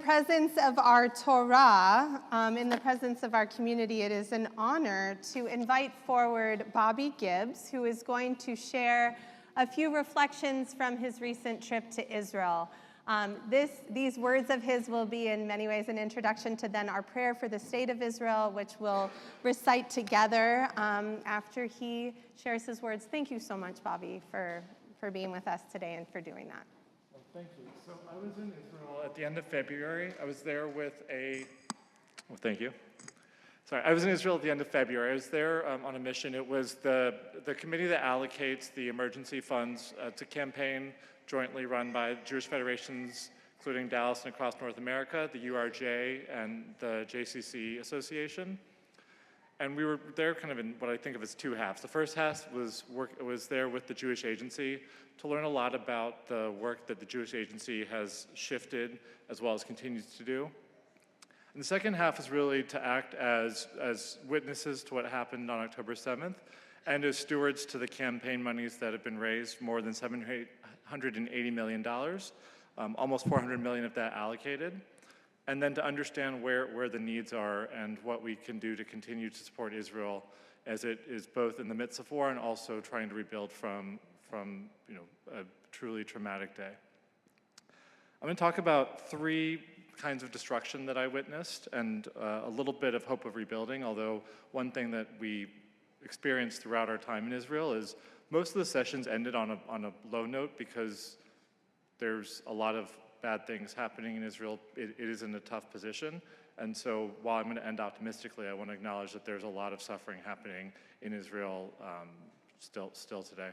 presence of our Torah, in the presence of our community, it is an honor to invite forward Bobby Gibbs, who is going to share a few reflections from his recent trip to Israel. These words of his will be in many ways an introduction to then our prayer for the state of Israel, which we'll recite together after he shares his words. Thank you so much, Bobby, for being with us today and for doing that. Well, thank you. So I was in Israel at the end of February. I was there with thank you. Sorry, I was in Israel at the end of February. I was there on a mission. It was the committee that allocates the emergency funds to campaign jointly run by Jewish federations, including Dallas and across North America, the URJ, and the JCC Association. And we were there kind of in what I think of as two halves. The first half was there with the Jewish Agency to learn a lot about the work that the Jewish Agency has shifted as well as continues to do. And the second half is really to act as witnesses to what happened on October 7th and as stewards to the campaign monies that have been raised, more than $780 million, almost $400 million of that allocated, and then to understand where the needs are and what we can do to continue to support Israel as it is both in the midst of war and also trying to rebuild from a truly traumatic day. I'm going to talk about three kinds of destruction that I witnessed and a little bit of hope of rebuilding, although one thing that we experienced throughout our time in Israel is most of the sessions ended on a low note because there's a lot of bad things happening in Israel. It is in a tough position. And so while I'm going to end optimistically, I want to acknowledge that there's a lot of suffering happening in Israel still today.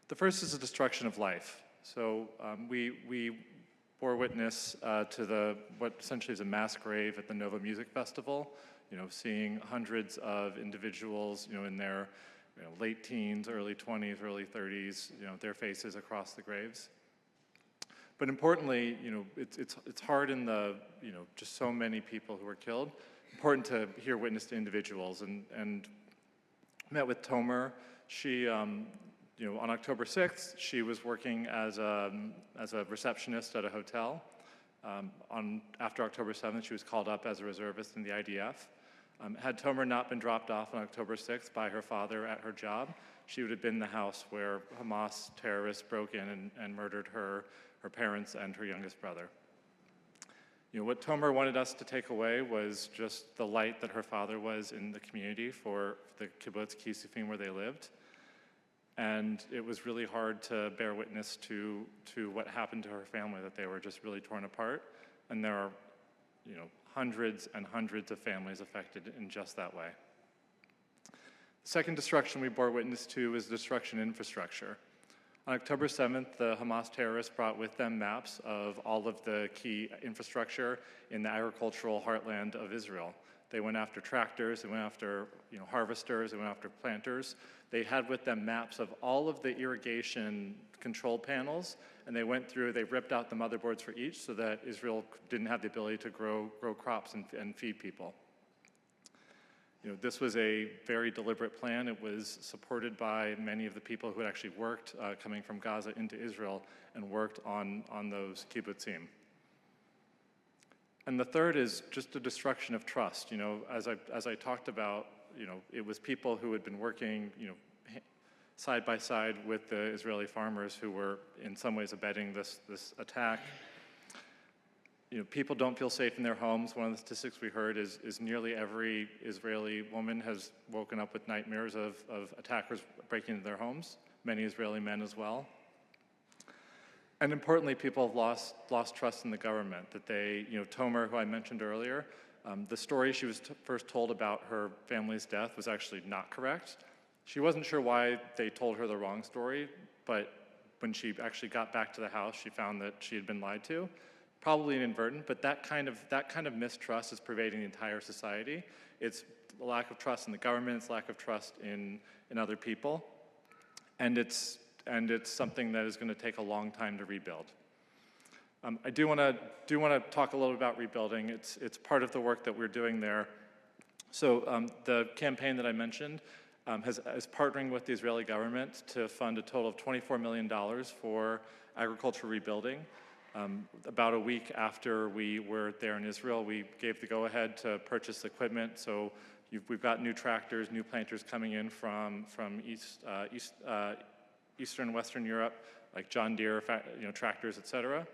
The first is the destruction of life. So we bore witness to what essentially is a mass grave at the Nova Music Festival, seeing hundreds of individuals, in their late teens, early 20s, early 30s, their faces across the graves. But importantly, it's hard in the, just so many people who were killed. Important to hear witness to individuals. And met with Tomer. She, on October 6th, she was working as a receptionist at a hotel. After October 7th, she was called up as a reservist in the IDF. Had Tomer not been dropped off on October 6th by her father at her job, she would have been in the house where Hamas terrorists broke in and murdered her parents, and her youngest brother. What Tomer wanted us to take away was just the light that her father was in the community for the kibbutz Kisufim where they lived. And it was really hard to bear witness to what happened to her family, that they were just really torn apart. And there are, hundreds and hundreds of families affected in just that way. The second destruction we bore witness to is destruction in infrastructure. On October 7th, the Hamas terrorists brought with them maps of all of the key infrastructure in the agricultural heartland of Israel. They went after tractors, they went after harvesters, they went after planters. They had with them maps of all of the irrigation control panels, and they went through, they ripped out the motherboards for each so that Israel didn't have the ability to grow crops and feed people. This was a very deliberate plan. It was supported by many of the people who had actually worked coming from Gaza into Israel and worked on those kibbutzim. And the third is just the destruction of trust. As I talked about, it was people who had been working, side by side with the Israeli farmers who were in some ways abetting this attack. People don't feel safe in their homes. One of the statistics we heard is nearly every Israeli woman has woken up with nightmares of attackers breaking into their homes, many Israeli men as well. And importantly, people have lost trust in the government, that they, Tomer, who I mentioned earlier, the story she was first told about her family's death was actually not correct. She wasn't sure why they told her the wrong story, but when she actually got back to the house, she found that she had been lied to. Probably inadvertent, but that kind of mistrust is pervading the entire society. It's a lack of trust in the government, it's lack of trust in other people, and it's something that is going to take a long time to rebuild. I do want to talk a little about rebuilding. It's part of the work that we're doing there. So the campaign that I mentioned is partnering with the Israeli government to fund a total of $24 million for agricultural rebuilding. About a week after we were there in Israel, we gave the go-ahead to purchase equipment. So we've got new tractors, new planters coming in from Eastern and Western Europe, like John Deere, tractors, et cetera,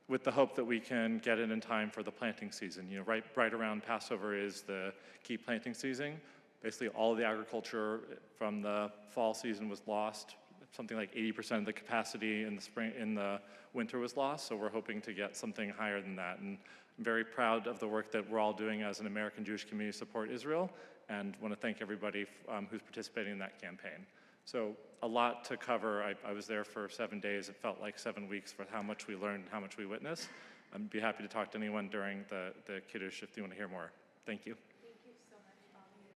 with the hope that we can get it in time for the planting season. Right around Passover is the key planting season. Basically, all of the agriculture from the fall season was lost. Something like 80% of the capacity in the winter was lost. So we're hoping to get something higher than that. And I'm very proud of the work that we're all doing as an American Jewish community to support Israel, and want to thank everybody who's participating in that campaign. So a lot to cover. I was there for 7 days. It felt like 7 weeks for how much we learned and how much we witnessed. I'd be happy to talk to anyone during the Kiddush if you want to hear more. Thank you.